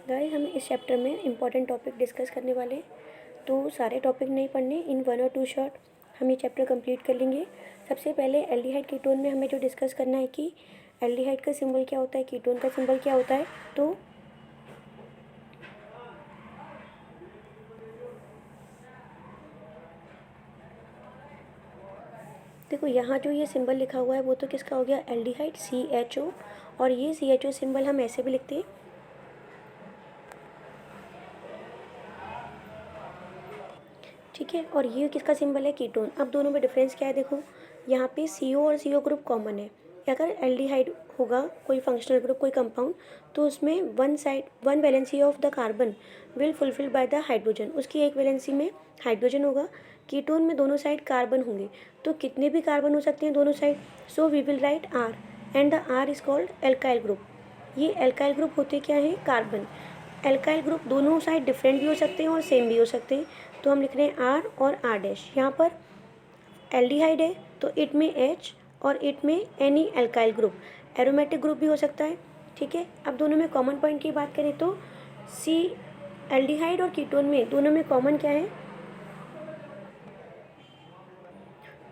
Guys हम इस chapter में इम्पॉर्टेंट टॉपिक डिस्कस करने वाले हैं, तो सारे टॉपिक नहीं पढ़ने, इन 1 और 2 शॉर्ट हम ये चैप्टर कंप्लीट कर लेंगे। सबसे पहले एल्डिहाइड कीटोन में हमें जो डिस्कस करना है कि एल्डिहाइड का सिंबल क्या होता है, कीटोन का सिंबल क्या होता है। तो देखो यहाँ जो ये सिंबल लिखा हुआ है वो तो किसका हो गया, एल्डिहाइड CHO। और ये CHO सिंबल हम ऐसे भी लिखते हैं, ठीक है। और ये किसका सिंबल है, कीटोन। अब दोनों में डिफरेंस क्या है, देखो यहाँ पे CO और CO ग्रुप कॉमन है। अगर एल्डिहाइड होगा कोई फंक्शनल ग्रुप, कोई कंपाउंड, तो उसमें one valency of the carbon will fulfil by the hydrogen, उसकी एक वैलेंसी में हाइड्रोजन होगा। कीटोन में दोनों साइड कार्बन होंगे, तो कितने भी कार्बन हो सकते हैं दोनों side. So we will write R and the R is called alkyl group. ये एल्काइल ग्रुप होते क्या हैं, कार्बन। एल्काइल ग्रुप दोनों साइड डिफरेंट भी हो सकते हैं और सेम भी हो सकते हैं, तो हम लिख रहे हैं R और R डैश। यहाँ पर एल्डिहाइड है तो इट में H और इट में any alkyl group, aromatic group भी हो सकता है, ठीक है। अब दोनों में कॉमन पॉइंट की बात करें तो सी एल्डिहाइड और कीटोन में दोनों में कॉमन क्या है,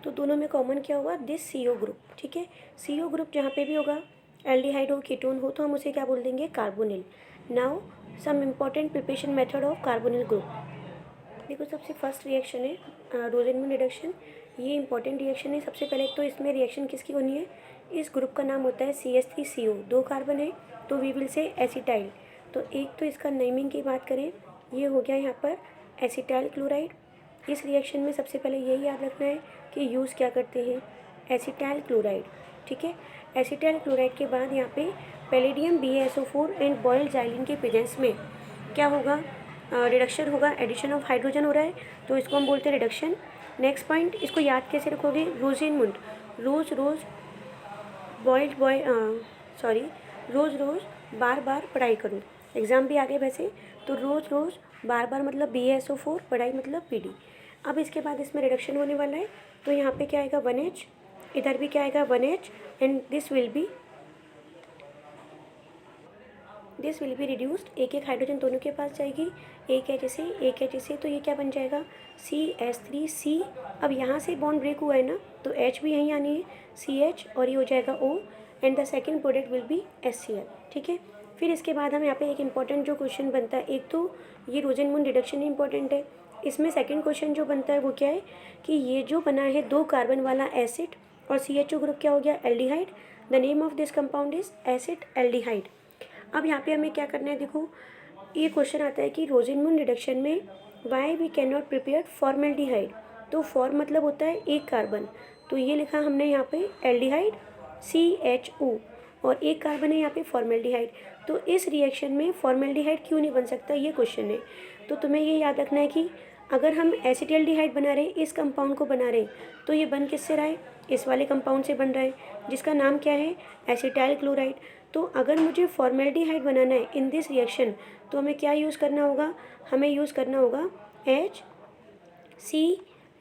तो दोनों में कॉमन क्या होगा, दिस CO ग्रुप, ठीक है। CO ग्रुप जहाँ पे भी होगा, एल्डिहाइड हो कीटोन हो, तो हम उसे क्या बोल देंगे, carbonyl. Now some important preparation method of carbonyl group. देखो सबसे फर्स्ट रिएक्शन है रोजेनमैन रिडक्शन। ये इंपॉर्टेंट रिएक्शन है। सबसे पहले तो इसमें रिएक्शन किसकी होनी है, इस ग्रुप का नाम होता है CH3CO, 2 कार्बन है तो वी विल से एसिटाइल। तो एक तो इसका नेमिंग की बात करें, ये हो गया यहाँ पर एसिटाइल क्लोराइड। इस रिएक्शन में सबसे पहले यही याद रखना है कि यूज़ क्या करते हैं, एसिटाइल क्लोराइड, ठीक है। एसिटाइल क्लोराइड के बाद यहाँ पे palladium BaSO4 and boiled xylene के प्रेजेंस में क्या होगा, रिडक्शन होगा, एडिशन ऑफ हाइड्रोजन हो रहा है, तो इसको हम बोलते हैं रिडक्शन। नेक्स्ट पॉइंट, इसको याद कैसे रखोगे, रोजेनमुंड, रोज रोज बॉयल्ड रोज रोज बार बार पढ़ाई करो। एग्ज़ाम भी आ गए वैसे, तो रोज रोज बार बार मतलब BaSO4, पढ़ाई मतलब PD। अब इसके बाद इसमें रिडक्शन होने वाला है, तो यहाँ पे क्या आएगा 1H, इधर भी क्या आएगा 1H, and this will be reduced. एक एक हाइड्रोजन दोनों के पास जाएगी, एक H से एक H से, तो ये क्या बन जाएगा CH3C। अब यहाँ से बॉन्ड ब्रेक हुआ है ना, तो H भी यहीं आनी है, CH, और ये हो जाएगा O, and the second product will be HCl, ठीक है। फिर इसके बाद हम यहाँ पे एक इंपॉर्टेंट जो क्वेश्चन बनता है, एक तो ये रोजेनमुंड रिडक्शन इंपॉर्टेंट है, इसमें सेकेंड क्वेश्चन जो बनता है वो क्या है कि ये जो बना है 2 कार्बन वाला एसिड और CHO ग्रुप क्या हो गया, aldehyde. The name of this compound is acid aldehyde. अब यहाँ पे हमें क्या करना है, देखो ये क्वेश्चन आता है कि रोजेनमुंड रिडक्शन में why we can not prepare formaldehyde. तो फॉर मतलब होता है एक कार्बन, तो ये लिखा हमने यहाँ पे एल्डिहाइड CHO, और एक कार्बन है यहाँ पे फॉर्मेल्डिहाइड। तो इस रिएक्शन में फॉर्मेल्डिहाइड क्यों नहीं बन सकता, ये क्वेश्चन है। तो तुम्हें ये याद रखना है कि अगर हम एसिटाल्डिहाइड बना रहे हैं, इस कंपाउंड को बना रहे हैं, तो ये बन किससे रहा है, इस वाले कंपाउंड से बन रहा है जिसका नाम क्या है, एसिटाइल क्लोराइड। तो अगर मुझे फॉर्मेल्डिहाइड बनाना है इन दिस रिएक्शन, तो हमें क्या यूज़ करना होगा, हमें यूज़ करना होगा HC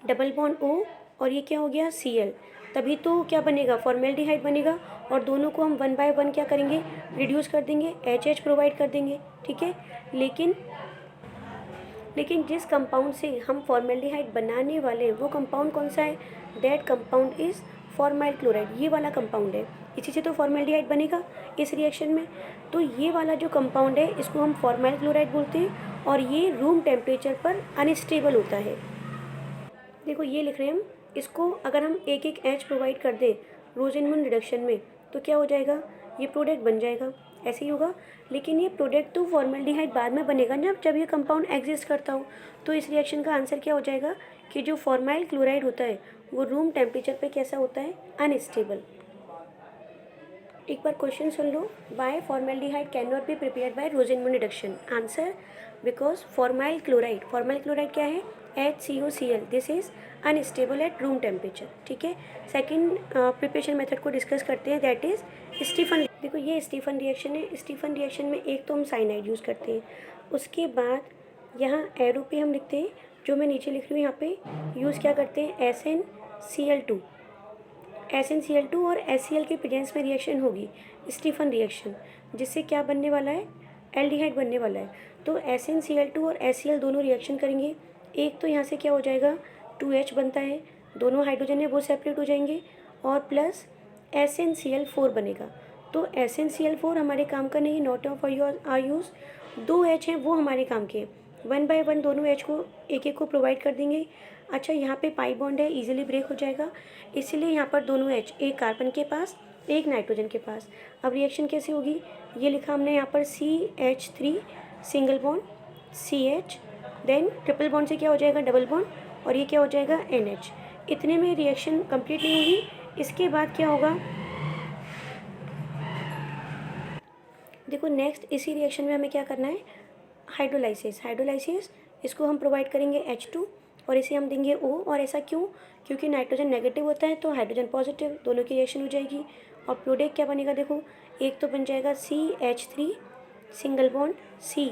डबल बॉन्ड O, और ये क्या हो गया Cl। तभी तो क्या बनेगा, फॉर्मेल्डिहाइड बनेगा, और दोनों को हम 1 बाय 1 क्या करेंगे, रिड्यूस कर देंगे, HH प्रोवाइड कर देंगे, ठीक है। लेकिन जिस कंपाउंड से हम फॉर्मेल्डिहाइड बनाने वाले हैं वो कंपाउंड कौन सा है, that compound is formyl chloride, ये वाला कंपाउंड है। इसी से तो फॉर्मेल्डिहाइड बनेगा इस रिएक्शन में। तो ये वाला जो कंपाउंड है इसको हम फॉर्माइल क्लोराइड बोलते हैं, और ये रूम टेम्परेचर पर अनस्टेबल होता है। देखो ये लिख रहे हैं हम, इसको अगर हम एक एक H प्रोवाइड कर दें रोजेनमुंड रिडक्शन में, तो क्या हो जाएगा, ये प्रोडक्ट बन जाएगा, ऐसे ही होगा। लेकिन ये प्रोडक्ट तो फॉर्मेल्डिहाइड बाद में बनेगा ना, जब ये कंपाउंड एग्जिस्ट करता हो। तो इस रिएक्शन का आंसर क्या हो जाएगा कि जो फॉर्माइल क्लोराइड होता है वो रूम टेम्परेचर पे कैसा होता है, अनस्टेबल। एक बार क्वेश्चन सुन लो, why formaldehyde can not be prepared by Rosenmund reduction. Answer, because formyl chloride क्या है, HCOCl, this is unstable at room temperature, ठीक है। सेकेंड प्रिपरेशन मेथड को डिस्कस करते हैं, दैट इज स्टीफन। देखो ये स्टीफन रिएक्शन है। स्टीफन रिएक्शन में एक तो हम साइनाइड यूज़ करते हैं, उसके बाद यहाँ एरो पे हम लिखते हैं, जो मैं नीचे लिख रही हूँ यहाँ पे यूज़ क्या करते हैं, SnCl2 और HCl के प्रेजेंस में रिएक्शन होगी स्टीफन रिएक्शन, जिससे क्या बनने वाला है, एल्डिहाइड बनने वाला है। तो SnCl2 और HCl दोनों रिएक्शन करेंगे। एक तो यहाँ से क्या हो जाएगा 2H बनता है, दोनों हाइड्रोजन है वो सेपरेट हो जाएंगे, और प्लस SnCl4 बनेगा। तो SnCl4 हमारे काम का नहीं, not of R use. 2H हैं वो हमारे काम के, 1 बाय 1 दोनों H को एक एक को प्रोवाइड कर देंगे। अच्छा, यहाँ पे पाई बॉन्ड है, इजीली ब्रेक हो जाएगा, इसीलिए यहाँ पर दोनों H, एक कार्बन के पास एक नाइट्रोजन के पास। अब रिएक्शन कैसे होगी, ये लिखा हमने यहाँ पर CH3 single bond CH, then triple bond से क्या हो जाएगा डबल बॉन्ड, और ये क्या हो जाएगा NH। इतने में रिएक्शन कंप्लीट नहीं होगी। इसके बाद क्या होगा, देखो नेक्स्ट इसी रिएक्शन में हमें क्या करना है, हाइड्रोलाइसिस। इसको हम प्रोवाइड करेंगे H2 और इसे हम देंगे O। और ऐसा क्यों, क्योंकि नाइट्रोजन नेगेटिव होता है तो हाइड्रोजन पॉजिटिव, दोनों की रिएक्शन हो जाएगी। और प्रोडक्ट क्या बनेगा, देखो एक तो बन जाएगा CH3 सिंगल बॉन्ड C,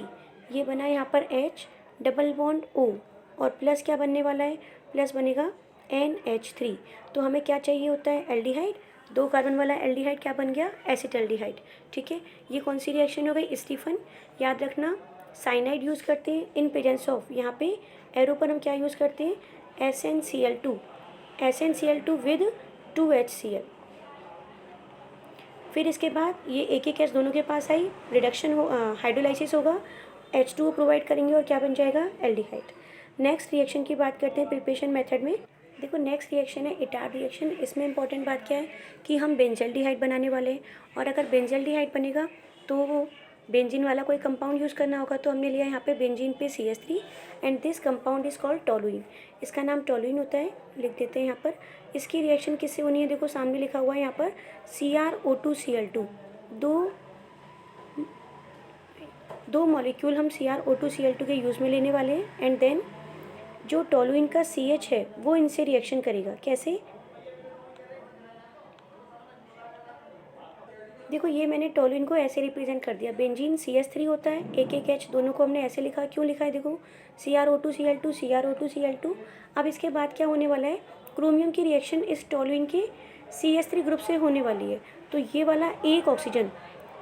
ये बना यहाँ पर H डबल बॉन्ड O, और प्लस क्या बनने वाला है, प्लस बनेगा NH3। तो हमें क्या चाहिए होता है, एल्डिहाइड। 2 कार्बन वाला एल्डिहाइड क्या बन गया, एसिटाल्डिहाइड। ठीक है, ये कौन सी रिएक्शन हो गई, स्टीफन। याद रखना साइनाइड यूज़ करते हैं इन प्रेजेंस ऑफ, यहाँ पे एरो पर हम क्या यूज़ करते हैं, SnCl2 विद 2HCl। फिर इसके बाद ये एक एक H दोनों के पास आई, रिडक्शन हो, हाइड्रोलाइसिस होगा, H2O प्रोवाइड करेंगे और क्या बन जाएगा, एल्डिहाइड। नेक्स्ट रिएक्शन की बात करते हैं प्रिपरेशन मेथड में। देखो नेक्स्ट रिएक्शन है इटार रिएक्शन। इसमें इंपॉर्टेंट बात क्या है कि हम बेंजल्डिहाइड बनाने वाले हैं, और अगर बेंजल्डिहाइड बनेगा तो वो बेंजीन वाला कोई कंपाउंड यूज़ करना होगा। तो हमने लिया यहाँ पे बेंजीन पे CH3 and this compound is called toluene. इसका नाम टोलुइन होता है, लिख देते हैं यहाँ पर। इसकी रिएक्शन किससे होनी है, देखो सामने लिखा हुआ है यहाँ पर CrO2Cl2। दो मॉलिक्यूल हम CrO2Cl2 के यूज़ में लेने वाले हैं, एंड देन जो टोलुइन का CH है वो इनसे रिएक्शन करेगा। कैसे, देखो ये मैंने टोलुइन को ऐसे रिप्रेजेंट कर दिया, बेंजीन CH3 होता है, एक एक H दोनों को हमने ऐसे लिखा, क्यों लिखा है, देखो CrO2Cl2। अब इसके बाद क्या होने वाला है, क्रोमियम की रिएक्शन इस टोलुइन के CH3 ग्रुप से होने वाली है। तो ये वाला एक ऑक्सीजन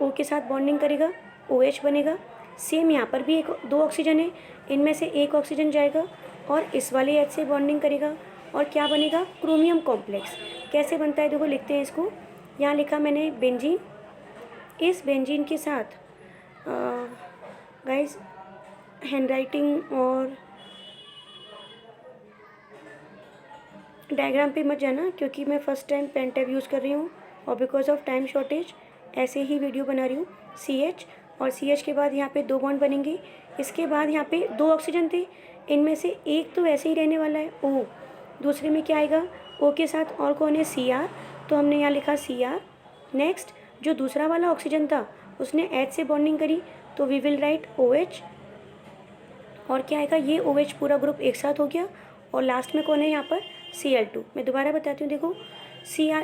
O के साथ बॉन्डिंग करेगा, OH बनेगा। सेम यहाँ पर भी एक 2 ऑक्सीजन है, इनमें से एक ऑक्सीजन जाएगा और इस वाले H से बॉन्डिंग करेगा, और क्या बनेगा, क्रोमियम कॉम्प्लेक्स। कैसे बनता है, देखो लिखते हैं इसको। यहाँ लिखा मैंने बेंजीन, इस बेंजीन के साथ गाइस हैंडराइटिंग और डायग्राम पे मत जाना, क्योंकि मैं first time pen tab use कर रही हूँ और बिकॉज ऑफ टाइम शॉर्टेज ऐसे ही वीडियो बना रही हूँ। CH और CH के बाद यहाँ पे 2 बॉन्ड बनेंगे। इसके बाद यहाँ पे 2 ऑक्सीजन थे, इनमें से एक तो ऐसे ही रहने वाला है O, दूसरे में क्या आएगा, O के साथ और कौन है, Cr। तो हमने यहाँ लिखा Cr। नेक्स्ट जो दूसरा वाला ऑक्सीजन था उसने H से बॉन्डिंग करी, तो वी विल राइट OH, और क्या आएगा, ये OH पूरा ग्रुप एक साथ हो गया। और लास्ट में कौन है यहाँ पर, Cl2। मैं दोबारा बताती हूँ, देखो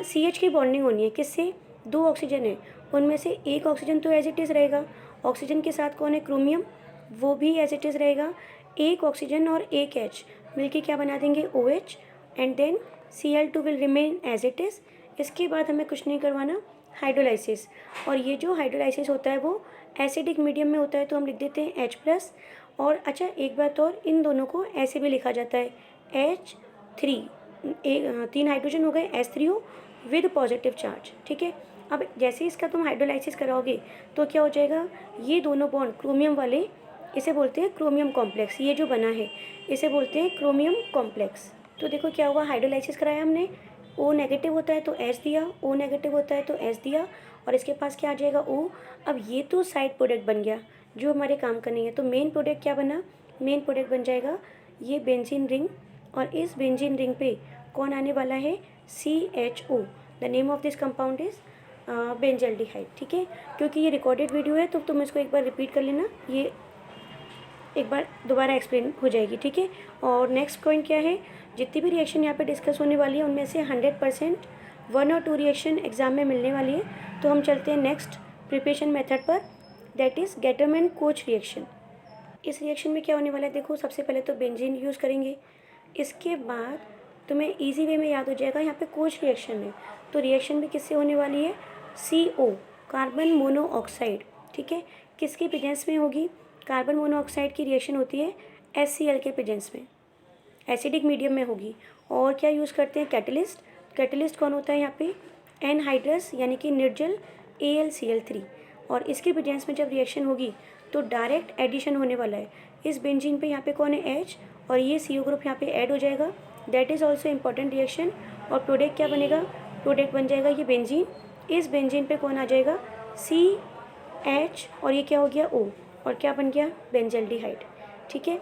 CH की बॉन्डिंग होनी है किससे, 2 ऑक्सीजन है, उनमें से एक ऑक्सीजन तो एज इट इज़ रहेगा, ऑक्सीजन के साथ कौन है, क्रोमियम, वो भी एज इट इज़ रहेगा। एक ऑक्सीजन और एक H मिलके क्या बना देंगे, OH, and then Cl2 will remain as it is. इसके बाद हमें कुछ नहीं करवाना, हाइड्रोलाइसिस। और ये जो हाइड्रोलाइसिस होता है वो एसिडिक मीडियम में होता है, तो हम लिख देते हैं H+। और अच्छा एक बात और, इन दोनों को ऐसे भी लिखा जाता है H3, 3 हाइड्रोजन हो गए, H3O विद पॉजिटिव चार्ज। ठीक है, अब जैसे इसका तुम हाइड्रोलाइसिस कराओगे तो क्या हो जाएगा, ये दोनों बॉन्ड क्रोमियम वाले, इसे बोलते हैं क्रोमियम कॉम्प्लेक्स। ये जो बना है इसे बोलते हैं क्रोमियम कॉम्प्लेक्स। तो देखो क्या हुआ, हाइड्रोलाइसिस कराया हमने, O नेगेटिव होता है तो H दिया, O नेगेटिव होता है तो H दिया, और इसके पास क्या आ जाएगा, O। अब ये तो साइड प्रोडक्ट बन गया जो हमारे काम का नहीं है। तो मेन प्रोडक्ट क्या बना, मेन प्रोडक्ट बन जाएगा ये बेंजीन रिंग, और इस बेंजीन रिंग पे कौन आने वाला है, CHO। The name of this compound is benzaldehyde. ठीक है, क्योंकि ये रिकॉर्डेड वीडियो है तो तुम इसको एक बार रिपीट कर लेना, ये एक बार दोबारा एक्सप्लेन हो जाएगी। ठीक है, और नेक्स्ट पॉइंट क्या है, जितनी भी रिएक्शन यहाँ पे डिस्कस होने वाली है उनमें से 100% 1 और 2 रिएक्शन एग्जाम में मिलने वाली है। तो हम चलते हैं नेक्स्ट प्रिपरेशन मेथड पर, that is Gattermann coach reaction. इस रिएक्शन में क्या होने वाला है, देखो सबसे पहले तो बेंजीन यूज़ करेंगे, इसके बाद तुम्हें इजी वे में याद हो जाएगा, यहाँ पे कोच रिएक्शन है तो रिएक्शन भी किससे होने वाली है, CO कार्बन मोनोऑक्साइड। ठीक है, किसके प्रेजेंस में होगी? कार्बन मोनोऑक्साइड की रिएक्शन होती है HCl के प्रेजेंस में, एसिडिक मीडियम में होगी। और क्या यूज़ करते हैं? कैटलिस्ट। कैटलिस्ट कौन होता है यहाँ पे? एनहाइड्रस यानी कि निर्जल AlCl3। और इसके प्रेजेंस में जब रिएक्शन होगी तो डायरेक्ट एडिशन होने वाला है। इस बेंजीन पे यहाँ पे कौन है? H, और ये CO ग्रुप यहाँ पे ऐड हो जाएगा। That is also important reaction. और प्रोडक्ट क्या बनेगा? प्रोडक्ट बन जाएगा ये बेंजीन। इस बेंजीन पे कौन आ जाएगा? CH, और ये क्या हो गया? O, और क्या बन गया? बेंजल्डिहाइड। ठीक है।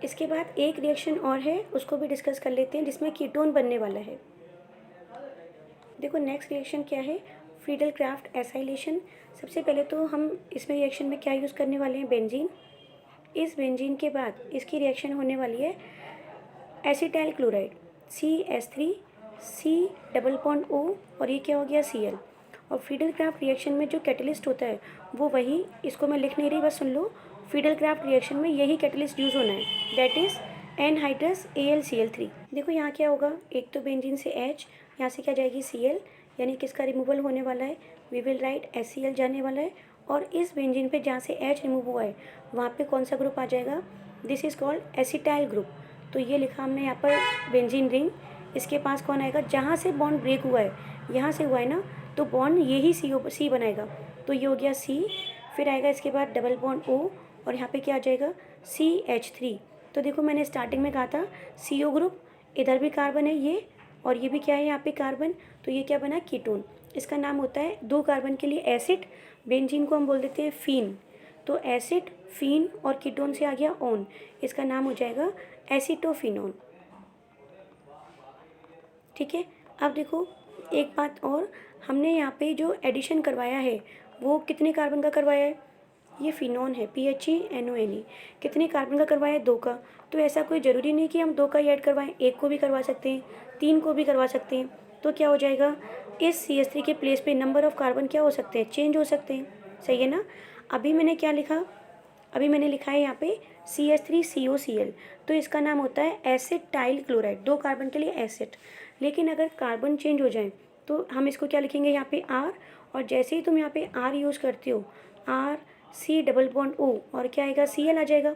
इसके बाद एक रिएक्शन और है, उसको भी डिस्कस कर लेते हैं, जिसमें कीटोन बनने वाला है। देखो नेक्स्ट रिएक्शन क्या है? Friedel Crafts acylation. सबसे पहले तो हम इसमें रिएक्शन में क्या यूज़ करने वाले हैं? बेंजीन। इस बेंजीन के बाद इसकी रिएक्शन होने वाली है acetyl chloride, CH3 C double bond O, और ये क्या हो गया? Cl। और फ्रीडल क्राफ्ट रिएक्शन में जो कैटलिस्ट होता है वो वही, इसको मैं लिख नहीं रही, बस सुन लो। फ्रीडल क्राफ्ट रिएक्शन में यही कैटलिस्ट यूज़ होना है, दैट इज़ एनहाइड्रस AlCl3। देखो यहाँ क्या होगा? एक तो बेंजीन से H, यहाँ से क्या जाएगी? Cl, यानी किसका रिमूवल होने वाला है? वी विल राइट HCl जाने वाला है। और इस बेंजीन पे जहाँ से H रिमूव हुआ है वहाँ पे कौन सा ग्रुप आ जाएगा? This is called acetyl group. तो ये लिखा हमने यहाँ पर बेंजीन रिंग। इसके पास कौन आएगा? जहाँ से बॉन्ड ब्रेक हुआ है, यहाँ से हुआ है ना, तो बॉन्ड यही C बनाएगा, तो ये हो गया C। फिर आएगा इसके बाद डबल बॉन्ड O, और यहाँ पे क्या आ जाएगा? CH3। तो देखो मैंने स्टार्टिंग में कहा था CO ग्रुप, इधर भी कार्बन है ये, और ये भी क्या है यहाँ पे? कार्बन। तो ये क्या बना? कीटोन। इसका नाम होता है, 2 कार्बन के लिए एसिड, बेंजीन को हम बोल देते हैं फीन। तो एसिड, फीन और कीटोन से आ गया ऑन, इसका नाम हो जाएगा एसिटोफिनोन। ठीक है। अब देखो एक बात और, हमने यहाँ पे जो एडिशन करवाया है वो कितने कार्बन का करवाया है? ये फिनोन है, PHENONE। कितने कार्बन का करवाया है? 2 का। तो ऐसा कोई ज़रूरी नहीं कि हम 2 का ही ऐड करवाएं, 1 को भी करवा सकते हैं, 3 को भी करवा सकते हैं। तो क्या हो जाएगा? इस CH3 के प्लेस पे नंबर ऑफ़ कार्बन क्या हो सकते हैं? चेंज हो सकते हैं। सही है ना? अभी मैंने क्या लिखा? अभी मैंने लिखा है यहाँ पे CH3COCl, तो इसका नाम होता है एसिटाइल क्लोराइड, 2 कार्बन के लिए एसिड। लेकिन अगर कार्बन चेंज हो जाए तो हम इसको क्या लिखेंगे? यहाँ पे R, और जैसे ही तुम यहाँ पे R यूज़ करते हो, R C double bond O, और क्या आएगा? Cl आ जाएगा।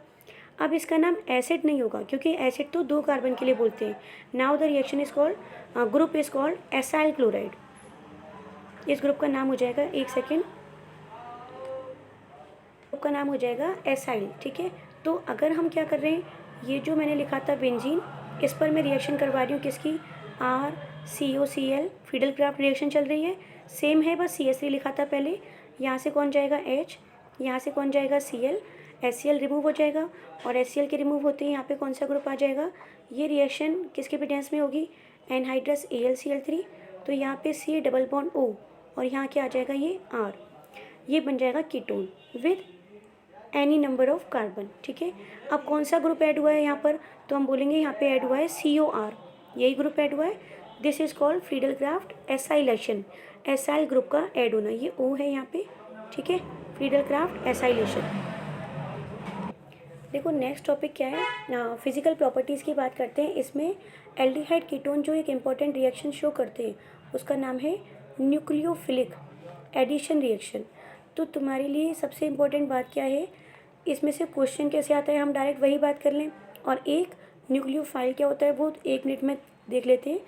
अब इसका नाम एसिड नहीं होगा, क्योंकि एसिड तो 2 कार्बन के लिए बोलते हैं। Now the reaction is called, group is called acyl chloride. इस ग्रुप का नाम हो जाएगा, एक सेकेंड, ग्रुप का नाम हो जाएगा एसाइल। ठीक है। तो अगर हम क्या कर रहे हैं, ये जो मैंने लिखा था बेंजीन, इस पर मैं रिएक्शन करवा रही हूँ किसकी? RCOCl। फ्रीडल क्राफ्ट रिएक्शन चल रही है, सेम है, बस CH3 लिखा था पहले। यहाँ से कौन जाएगा? H, यहाँ से कौन जाएगा? Cl। HCl रिमूव हो जाएगा, और HCl के रिमूव होते ही यहाँ पे कौन सा ग्रुप आ जाएगा? ये रिएक्शन किसके प्रेजेंस में होगी? Anhydrous AlCl3। तो यहाँ पे C डबल बॉन्ड O, और यहाँ क्या आ जाएगा? ये R। ये बन जाएगा ketone with any number of carbon. ठीक है। अब कौन सा ग्रुप ऐड हुआ है यहाँ पर? तो हम बोलेंगे यहाँ पे ऐड हुआ है COR, यही ग्रुप ऐड हुआ है। This is called Friedel Crafts acylation, acyl group का ऐड होना, ये O है यहाँ पे। ठीक है। Friedel Crafts acylation. देखो नेक्स्ट टॉपिक क्या है? फिजिकल प्रॉपर्टीज़ की बात करते हैं। इसमें एल्डिहाइड कीटोन जो एक इम्पॉर्टेंट रिएक्शन शो करते हैं उसका नाम है न्यूक्लियोफिलिक एडिशन रिएक्शन। तो तुम्हारे लिए सबसे इम्पोर्टेंट बात क्या है, इसमें से क्वेश्चन कैसे आता है, हम डायरेक्ट वही बात कर लें। और एक न्यूक्लियोफाइल क्या होता है वो 1 मिनट में देख लेते हैं।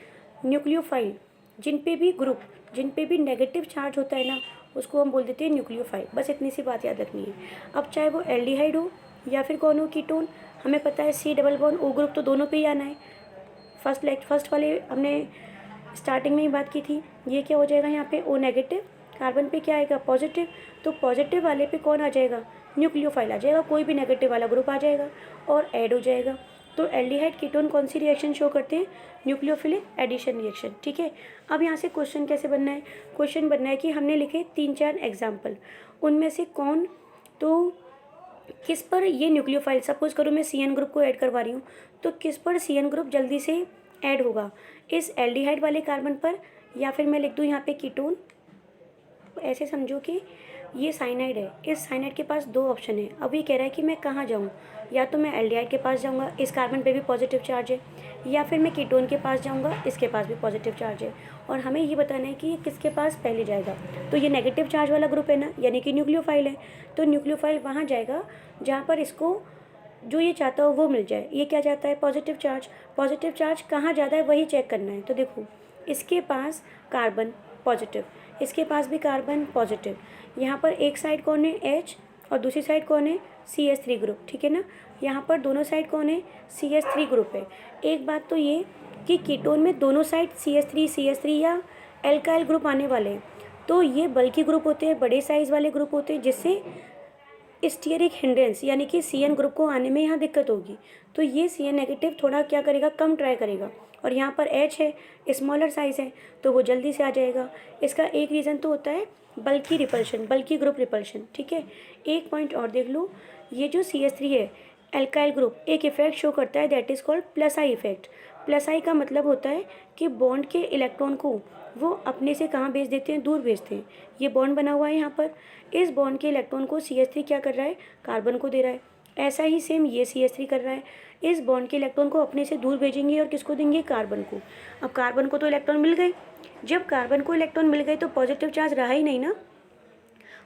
न्यूक्लियोफाइल जिन पे भी ग्रुप, जिन पे भी नेगेटिव चार्ज होता है ना, उसको हम बोल देते हैं न्यूक्लियोफाइल। बस इतनी सी बात याद रखनी है। अब चाहे वो एल्डिहाइड हो या फिर कौन हो? कीटोन। हमें पता है C double bond O group तो दोनों पे ही आना है। फर्स्ट वाले हमने स्टार्टिंग में ही बात की थी। ये क्या हो जाएगा यहाँ पे? O नेगेटिव, कार्बन पे क्या आएगा? पॉजिटिव। तो पॉजिटिव वाले पे कौन आ जाएगा? न्यूक्लियोफाइल आ जाएगा, कोई भी नेगेटिव वाला ग्रुप आ जाएगा और ऐड हो जाएगा। तो एल्डिहाइड कीटोन कौन सी रिएक्शन शो करते हैं? Nucleophilic addition reaction. ठीक है। अब यहाँ से क्वेश्चन कैसे बनना है? क्वेश्चन बनना है कि हमने लिखे 3-4 एग्जाम्पल, उनमें से कौन, तो किस पर ये न्यूक्लियोफाइल, सपोज करो मैं CN ग्रुप को ऐड करवा रही हूँ, तो किस पर CN ग्रुप जल्दी से ऐड होगा? इस एल्डिहाइड वाले कार्बन पर, या फिर मैं लिख दूँ यहाँ पे कीटोन। ऐसे समझो कि ये साइनाइड है, इस साइनाइड के पास दो ऑप्शन है। अब ये कह रहा है कि मैं कहाँ जाऊँ, या तो मैं एल्डिहाइड के पास जाऊँगा, इस कार्बन पे भी पॉजिटिव चार्ज है, या फिर मैं कीटोन के पास जाऊँगा, इसके पास भी पॉजिटिव चार्ज है। और हमें ये बताना है कि ये किसके पास पहले जाएगा। तो ये नेगेटिव चार्ज वाला ग्रुप है ना, यानी कि न्यूक्लियोफाइल है, तो न्यूक्लियोफाइल वहाँ जाएगा जहाँ पर इसको जो ये चाहता हो वो मिल जाए। ये क्या चाहता है, पॉजिटिव चार्ज। पॉजिटिव चार्ज कहाँ ज़्यादा है वही चेक करना है। तो देखो, इसके पास कार्बन पॉजिटिव, इसके पास भी कार्बन पॉजिटिव, यहाँ पर एक साइड कौन है, H, और दूसरी साइड कौन है, CH3 ग्रुप, ठीक है ना। यहाँ पर दोनों साइड कौन है, CH3 ग्रुप है। एक बात तो ये कि कीटोन में दोनों साइड CH3 या एल्काइल ग्रुप आने वाले हैं, तो ये बल्की ग्रुप होते हैं, बड़े साइज़ वाले ग्रुप होते हैं, जिससे स्टीयरिक हिंड्रेंस यानी कि CN ग्रुप को आने में यहाँ दिक्कत होगी। तो ये CN नेगेटिव थोड़ा क्या करेगा, कम ट्राई करेगा। और यहाँ पर H है, स्मॉलर साइज़ है, तो वो जल्दी से आ जाएगा। इसका एक रीज़न तो होता है बल्की रिपल्शन, बल्की ग्रुप रिपल्शन, ठीक है। एक पॉइंट और देख लो, ये जो CH3 है एल्काइल ग्रुप एक इफेक्ट शो करता है, that is called plus I effect. Plus I का मतलब होता है कि बॉन्ड के इलेक्ट्रॉन को वो अपने से कहाँ भेज देते हैं, दूर भेजते हैं। ये बॉन्ड बना हुआ है यहाँ पर, इस बॉन्ड के इलेक्ट्रॉन को CH3 क्या कर रहा है, कार्बन को दे रहा है। ऐसा ही सेम ये CH3 कर रहा है, इस बॉन्ड के इलेक्ट्रॉन को अपने से दूर भेजेंगे और किसको देंगे, कार्बन को। अब कार्बन को तो इलेक्ट्रॉन मिल गए, जब कार्बन को इलेक्ट्रॉन मिल गए तो पॉजिटिव चार्ज रहा ही नहीं ना,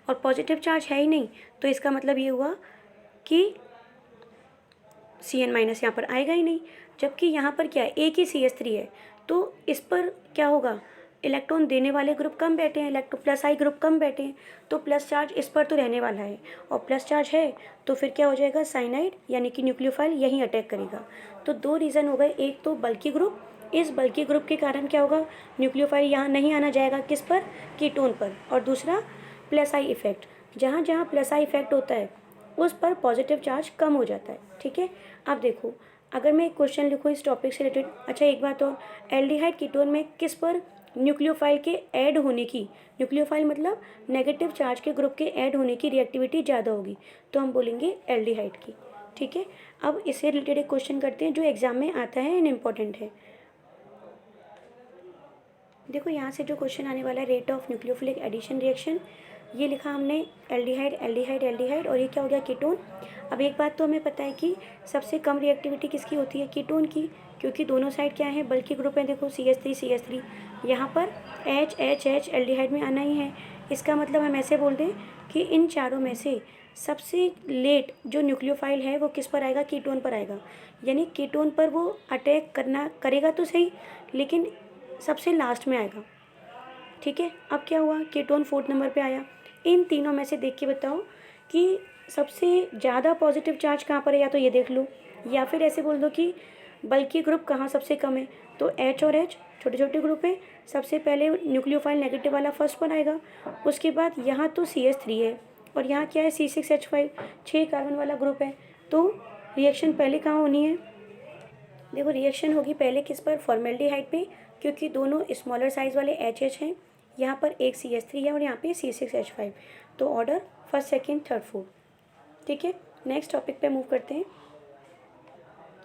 और पॉजिटिव चार्ज है ही नहीं, तो इसका मतलब ये हुआ कि CN- यहाँ पर आएगा ही नहीं। जबकि यहाँ पर क्या है, एक ही CH3 है, तो इस पर क्या होगा, इलेक्ट्रॉन देने वाले ग्रुप कम बैठे हैं, इलेक्ट्रो प्लस आई ग्रुप कम बैठे हैं, तो प्लस चार्ज इस पर तो रहने वाला है। और प्लस चार्ज है तो फिर क्या हो जाएगा, साइनाइड यानी कि न्यूक्लियोफाइल यहीं अटैक करेगा। तो दो रीज़न हो गए, एक तो बल्की ग्रुप, इस बल्की ग्रुप के कारण क्या होगा, न्यूक्लियोफाइल यहाँ नहीं आना जाएगा, किस पर, कीटोन पर। और दूसरा प्लस आई इफेक्ट, जहाँ जहाँ प्लस आई इफेक्ट होता है उस पर पॉजिटिव चार्ज कम हो जाता है, ठीक है। अब देखो, अगर मैं एक क्वेश्चन लिखूँ इस टॉपिक से रिलेटेड, अच्छा एक बात और, एल्डिहाइड कीटोन में किस पर न्यूक्लियोफाइल के ऐड होने की, न्यूक्लियोफाइल मतलब नेगेटिव चार्ज के ग्रुप के ऐड होने की रिएक्टिविटी ज़्यादा होगी, तो हम बोलेंगे एल्डिहाइड की, ठीक है। अब इससे रिलेटेड एक क्वेश्चन करते हैं जो एग्जाम में आता है एंड इम्पॉर्टेंट है। देखो यहाँ से जो क्वेश्चन आने वाला है, rate of nucleophilic addition reaction, ये लिखा हमने एल्डिहाइड एल्डिहाइड एल्डिहाइड, और ये क्या हो गया, कीटोन। अब एक बात तो हमें पता है कि सबसे कम रिएक्टिविटी किसकी होती है, कीटोन की, क्योंकि दोनों साइड क्या है, बल्कि ग्रुप है। देखो CH3 यहाँ पर H एल्डिहाइड में आना ही है। इसका मतलब हम ऐसे बोल दें कि इन चारों में से सबसे लेट जो न्यूक्लियोफाइल है वो किस पर आएगा, कीटोन पर आएगा। यानी कीटोन पर वो अटैक करेगा तो सही, लेकिन सबसे लास्ट में आएगा, ठीक है। अब क्या हुआ, कीटोन 4th नंबर पे आया। इन तीनों में से देख के बताओ कि सबसे ज़्यादा पॉजिटिव चार्ज कहाँ पर है, या तो ये देख लो, या फिर ऐसे बोल दो कि बल्कि ग्रुप कहाँ सबसे कम है। तो H और H छोटे छोटे ग्रुप है, सबसे पहले न्यूक्लियोफाइल नेगेटिव वाला फर्स्ट पर आएगा। उसके बाद यहाँ तो CH3 है, और यहाँ क्या है, C6H5, 6 कार्बन वाला ग्रुप है। तो रिएक्शन पहले कहाँ होनी है, देखो रिएक्शन होगी पहले किस पर, फॉर्मेल्डिहाइड पे, क्योंकि दोनों स्मॉलर साइज़ वाले HH हैं। यहाँ पर एक CH3 है और यहाँ पे C6H5, तो order first second third fourth, ठीक है। नेक्स्ट टॉपिक पे मूव करते हैं।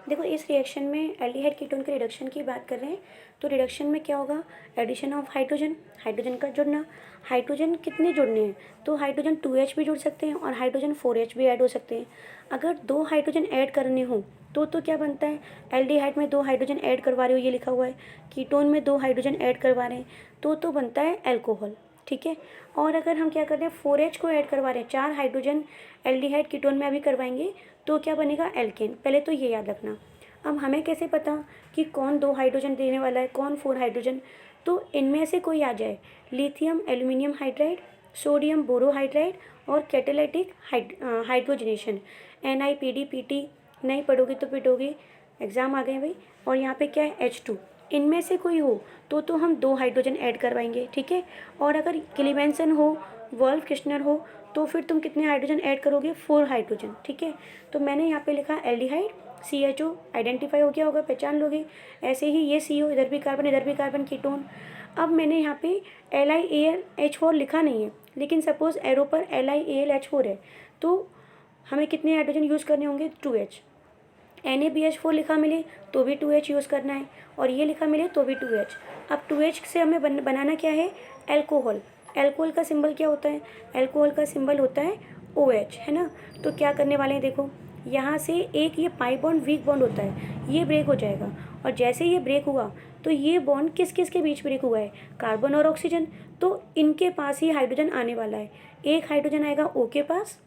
देखो इस रिएक्शन में एल्डिहाइड कीटोन के रिडक्शन की बात कर रहे हैं, तो रिडक्शन में क्या होगा, एडिशन ऑफ हाइड्रोजन, हाइड्रोजन का जुड़ना। हाइड्रोजन कितने जुड़ने हैं, तो हाइड्रोजन 2H भी जुड़ सकते हैं और हाइड्रोजन 4H भी ऐड हो सकते हैं। अगर 2 हाइड्रोजन ऐड करने हो तो क्या बनता है, एल्डिहाइड में 2 हाइड्रोजन ऐड करवा रहे हो, ये लिखा हुआ है, कीटोन में 2 हाइड्रोजन ऐड करवा रहे हैं तो बनता है एल्कोहल, ठीक है। और अगर हम क्या कर रहे हैं, 4H को ऐड करवा रहे हैं, 4 हाइड्रोजन एल्डिहाइड कीटोन में अभी करवाएंगे तो क्या बनेगा, एल्केन। पहले तो ये याद रखना। अब हमें कैसे पता कि कौन 2 हाइड्रोजन देने वाला है, कौन 4 हाइड्रोजन, तो इनमें से कोई आ जाए, lithium aluminium hydride, sodium borohydride और कैटालिटिक हाइड्रोजनेशन, NiPd/Pt। नहीं पढ़ोगे तो पिटोगे, एग्ज़ाम आ गए भाई। और यहाँ पे क्या है, H2, इनमें से कोई हो तो हम 2 हाइड्रोजन ऐड करवाएंगे, ठीक है। और अगर क्लीमेंसन हो, वोल्फ किश्नर हो, तो फिर तुम कितने हाइड्रोजन ऐड करोगे, 4 हाइड्रोजन, ठीक है। तो मैंने यहाँ पे लिखा एल्डिहाइड, CHO आइडेंटिफाई हो गया होगा, पहचान लोगे। ऐसे ही ये CO, इधर भी कार्बन कीटोन। अब मैंने यहाँ पे LiAlH4 लिखा नहीं है, लेकिन सपोज़ एरो पर LiAlH4 है, तो हमें कितने हाइड्रोजन यूज़ करने होंगे, 2H। NaBH4 लिखा मिले तो भी 2H यूज़ करना है, और ये लिखा मिले तो भी 2H। अब 2H से हमें बनाना क्या है, एल्कोहल। अल्कोहल का सिंबल क्या होता है? अल्कोहल का सिंबल होता है OH, है ना। तो क्या करने वाले हैं देखो, यहाँ से एक ये पाई बॉन्ड वीक बॉन्ड होता है, ये ब्रेक हो जाएगा। और जैसे ये ब्रेक हुआ तो ये बॉन्ड किस किस के बीच ब्रेक हुआ है? कार्बन और ऑक्सीजन। तो इनके पास ही हाइड्रोजन आने वाला है। एक हाइड्रोजन आएगा O के पास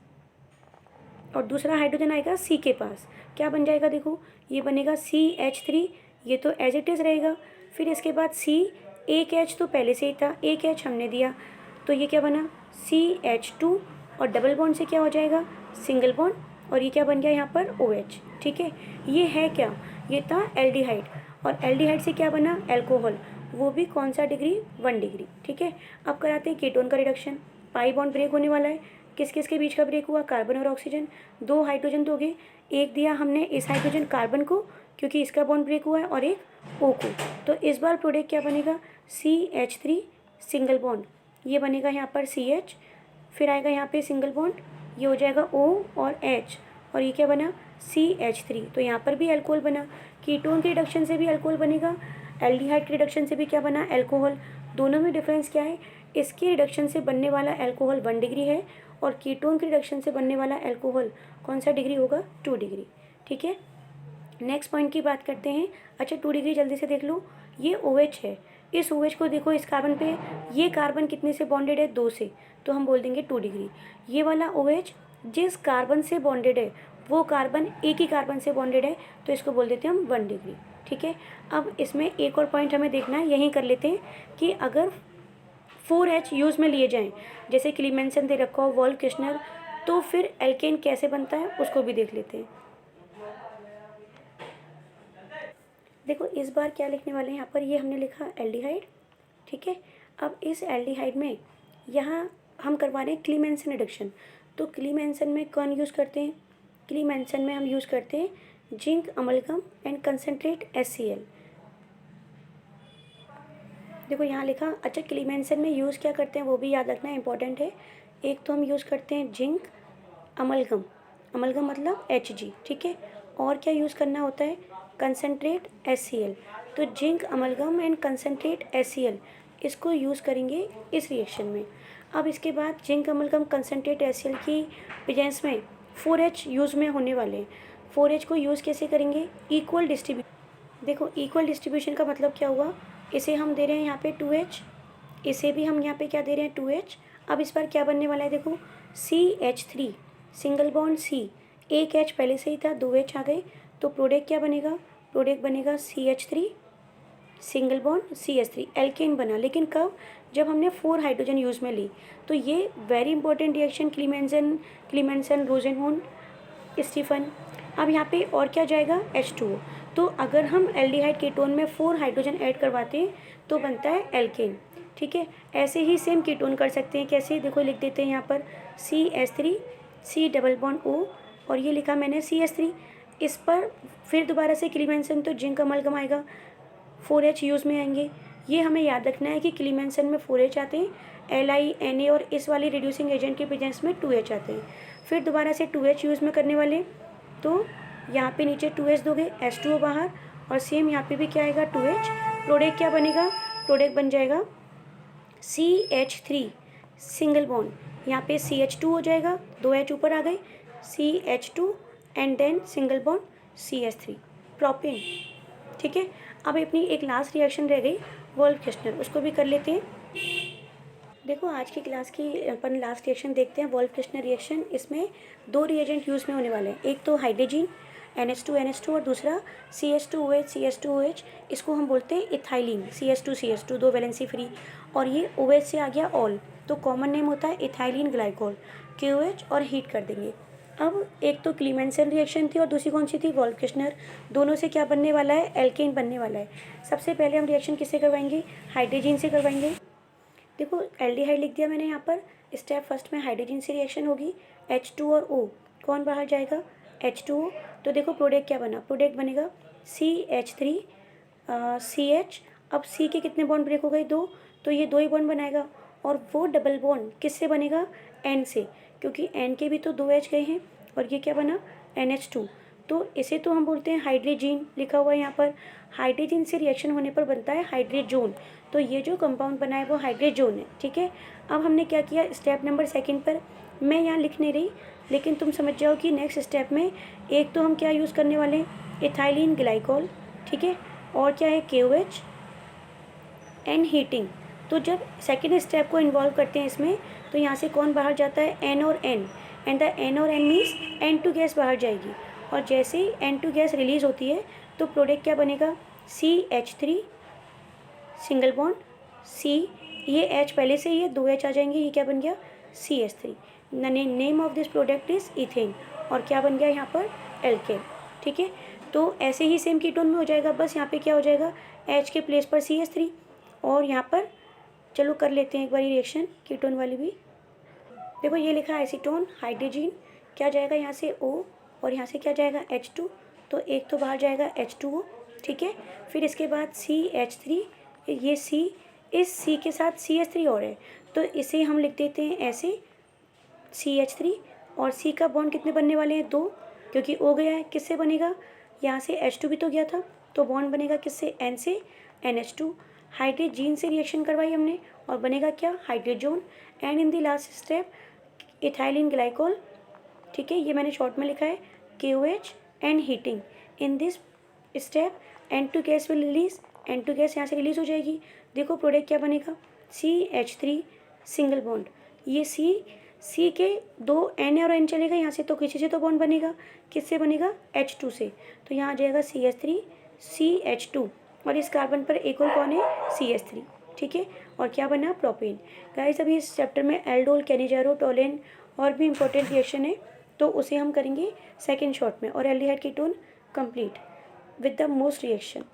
और दूसरा हाइड्रोजन आएगा C के पास। क्या बन जाएगा देखो, ये बनेगा CH3, ये तो एज इट इज़ रहेगा। फिर इसके बाद C, एक H तो पहले से ही था, एक H हमने दिया, तो ये क्या बना CH2 और डबल बॉन्ड से क्या हो जाएगा सिंगल बॉन्ड, और ये क्या बन गया यहाँ पर OH। ठीक है, ये है क्या, ये था एल्डिहाइड, और एल्डिहाइड से क्या बना अल्कोहल, वो भी कौन सा डिग्री, 1 डिग्री। ठीक है, अब कराते हैं कीटोन का रिडक्शन। पाई बॉन्ड ब्रेक होने वाला है, किस किस के बीच का ब्रेक हुआ, कार्बन और ऑक्सीजन। 2 हाइड्रोजन दोगे, एक दिया हमने इस हाइड्रोजन कार्बन को क्योंकि इसका बॉन्ड ब्रेक हुआ है, और एक O को। तो इस बार प्रोडक्ट क्या बनेगा CH3 सिंगल बॉन्ड, ये बनेगा यहाँ पर CH, फिर आएगा यहाँ पे सिंगल बॉन्ड, ये हो जाएगा O और H, और ये क्या बना CH3। तो यहाँ पर भी अल्कोहल बना। कीटोन के रिडक्शन से भी अल्कोहल बनेगा, एल्डिहाइड के रिडक्शन से भी क्या बना अल्कोहल। दोनों में डिफरेंस क्या है, इसके रिडक्शन से बनने वाला अल्कोहल 1 डिग्री है, और कीटोन के रिडक्शन से बनने वाला अल्कोहल कौन सा डिग्री होगा, 2 डिग्री। ठीक है, नेक्स्ट पॉइंट की बात करते हैं। अच्छा 2 डिग्री जल्दी से देख लो, ये OH है, इस OH को देखो इस कार्बन पे, ये कार्बन कितने से बॉन्डेड है, 2 से, तो हम बोल देंगे 2 डिग्री। ये वाला OH जिस कार्बन से बॉन्डेड है वो कार्बन एक ही कार्बन से बॉन्डेड है, तो इसको बोल देते हैं हम 1 डिग्री। ठीक है, अब इसमें एक और पॉइंट हमें देखना है, यहीं कर लेते हैं कि अगर 4H यूज़ में लिए जाएं, जैसे क्लीमेंसन दे रखा हो, वॉल्फ किश्नर, तो फिर एल्केन कैसे बनता है उसको भी देख लेते हैं। देखो इस बार क्या लिखने वाले हैं यहाँ पर, ये हमने लिखा एल्डिहाइड। ठीक है, अब इस एल्डिहाइड में यहाँ हम करवा रहे हैं क्लीमेंसन रिडक्शन। तो क्लीमेंसन में कौन यूज़ करते हैं, क्लीमेंसन में हम यूज़ करते हैं zinc amalgam and concentrate HCl। देखो यहाँ लिखा, अच्छा क्लीमेंसन में यूज़ क्या करते हैं वो भी याद रखना इंपॉर्टेंट है। एक तो हम यूज़ करते हैं जिंक अमलगम, अमलगम मतलब Hg। ठीक है, और क्या यूज़ करना होता है, कंसनट्रेट HCl। तो zinc amalgam and concentrate HCl इसको यूज़ करेंगे इस रिएक्शन में। अब इसके बाद जिंक अमलगम कंसनट्रेट HCl की प्रेजेंस में 4H यूज़ में होने वाले हैं। 4H को यूज़ कैसे करेंगे, इक्वल डिस्ट्रीब्यूशन। देखो इक्वल डिस्ट्रीब्यूशन का मतलब क्या हुआ, इसे हम दे रहे हैं यहाँ पे 2H, इसे भी हम यहाँ पे क्या दे रहे हैं 2H। अब इस बार क्या बनने वाला है देखो, CH3 सिंगल बॉन्ड C, एक H पहले से ही था, 2H आ गए, तो प्रोडक्ट क्या बनेगा, प्रोडक्ट बनेगा CH3 single bond CH3, alkene बना। लेकिन कब, जब हमने 4 हाइड्रोजन यूज़ में ली। तो ये वेरी इंपॉर्टेंट रिएक्शन क्लीमेंसन रोजेनहोन स्टीफन। अब यहाँ पे और क्या जाएगा H2O। तो अगर हम एल्डिहाइड कीटोन में 4 हाइड्रोजन ऐड करवाते हैं तो बनता है एल्केन। ठीक है, ऐसे ही सेम कीटोन कर सकते हैं, कैसे देखो लिख देते हैं यहाँ पर CH3 C double bond O, और ये लिखा मैंने CH3। इस पर फिर दोबारा से क्लीमेंसन, तो जिंक अमलगम आएगा, 4H यूज़ में आएंगे। ये हमें याद रखना है कि क्लीमेंसन में 4H आते हैं, Li Na, और इस वाली रिड्यूसिंग एजेंट के प्रेजेंस में 2H आते हैं। फिर दोबारा से 2H यूज़ में करने वाले, तो यहाँ पे नीचे 2H दोगे, H2O बाहर, और सेम यहाँ पे भी क्या आएगा 2H। प्रोडक्ट क्या बनेगा, प्रोडक्ट बन जाएगा CH3 सिंगल बॉन्ड, यहाँ पे CH2 हो जाएगा, 2H ऊपर आ गए, CH2 and then single bond CH3 propane. ठीक है, अब अपनी एक लास्ट रिएक्शन रह गई वॉल्फ किश्नर, उसको भी कर लेते हैं। देखो आज की क्लास की अपन लास्ट रिएक्शन देखते हैं, वॉल्फ किश्नर रिएक्शन। इसमें 2 रिएजेंट यूज़ में होने वाले हैं, एक तो हाइड्रोजन NH2 और दूसरा CH2OH। इसको हम बोलते हैं इथाइलिन, CH2 2 वैलेंसी फ्री, और ये OH से आ गया ऑल, तो कॉमन नेम होता है इथाइलिन ग्लाइकोल, KOH, और हीट कर देंगे। अब एक तो क्लीमेंसन रिएक्शन थी और दूसरी कौन सी थी, वॉल्फ किश्नर। दोनों से क्या बनने वाला है, एल्केन बनने वाला है। सबसे पहले हम रिएक्शन किससे करवाएंगे, हाइड्रोजन से करवाएंगे। देखो एल्डिहाइड लिख दिया मैंने यहाँ पर, स्टेप फर्स्ट में हाइड्रोजन से रिएक्शन होगी, H2 और O, कौन बाहर जाएगा, H2O। तो देखो प्रोडक्ट क्या बना, प्रोडक्ट बनेगा CH3 CH। अब C के कितने बॉन्ड ब्रेक हो गए, 2, तो ये 2 ही बॉन्ड बनाएगा, और वो डबल बॉन्ड किससे बनेगा, N से, क्योंकि N के भी तो 2H गए हैं, और ये क्या बना NH2। तो इसे तो हम बोलते हैं हाइड्रोजन, लिखा हुआ है यहाँ पर। हाइड्रोजन से रिएक्शन होने पर बनता है हाइड्रोजोन, तो ये जो कंपाउंड बना है वो हाइड्रोजोन है, ठीक है। अब हमने क्या किया, स्टेप नंबर सेकंड पर मैं यहाँ लिख नहीं रही, लेकिन तुम समझ जाओ कि नेक्स्ट स्टेप में एक तो हम क्या यूज़ करने वाले हैं, इथाइलिन ग्लाइकोल, ठीक है, और क्या है KOH एंड हीटिंग। तो जब सेकेंड स्टेप को इन्वॉल्व करते हैं इसमें, तो यहाँ से कौन बाहर जाता है, N और N, एंड द N और N मीन्स N2 गैस बाहर जाएगी, और जैसे ही N2 गैस रिलीज होती है तो प्रोडक्ट क्या बनेगा, CH3 सिंगल बॉन्ड C, ये H पहले से ही है, 2 H आ जाएंगे, ये क्या बन गया, CH3। Name of this product is ethane, और क्या बन गया यहाँ पर, एल्केन, ठीक है। तो ऐसे ही सेम कीटोन में हो जाएगा, बस यहाँ पे क्या हो जाएगा, H के प्लेस पर CH3, और यहाँ पर चलो कर लेते हैं एक बार रिएक्शन कीटोन वाली भी। देखो ये लिखा है एसीटोन हाइड्रोजन, क्या जाएगा यहाँ से O, और यहाँ से क्या जाएगा H2, तो एक तो बाहर जाएगा H2O, ठीक है। फिर इसके बाद CH3, ये C, इस C के साथ CH3 और है, तो इसे हम लिख देते हैं ऐसे CH3, और C का बॉन्ड कितने बनने वाले हैं, 2, क्योंकि O गया है, किससे बनेगा, यहाँ से H2 भी तो गया था, तो बॉन्ड बनेगा किससे, N से, NH2। हाइड्रोजन से रिएक्शन करवाई हमने, और बनेगा क्या, hydrazone, and in the last step ethylene glycol, ठीक है, ये मैंने शॉर्ट में लिखा है, KOH and heating. In this step N2 gas will release, N2 gas यहाँ से रिलीज हो जाएगी। देखो प्रोडक्ट क्या बनेगा, CH3 सिंगल बॉन्ड, ये C के 2 N और N चलेगा यहाँ से, तो किसी से तो बॉन्ड बनेगा, किससे बनेगा, H2 से, तो यहाँ आ जाएगा CH3 CH2, और इस कार्बन पर एक और कौन है, CH3, ठीक है, और क्या बना, प्रोपेन। गाइस अभी इस चैप्टर में एल्डोल, कैनिजारो, टोलेन और भी इंपॉर्टेंट रिएक्शन है, तो उसे हम करेंगे सेकेंड शॉर्ट में, और aldehyde ketone complete with the most reaction.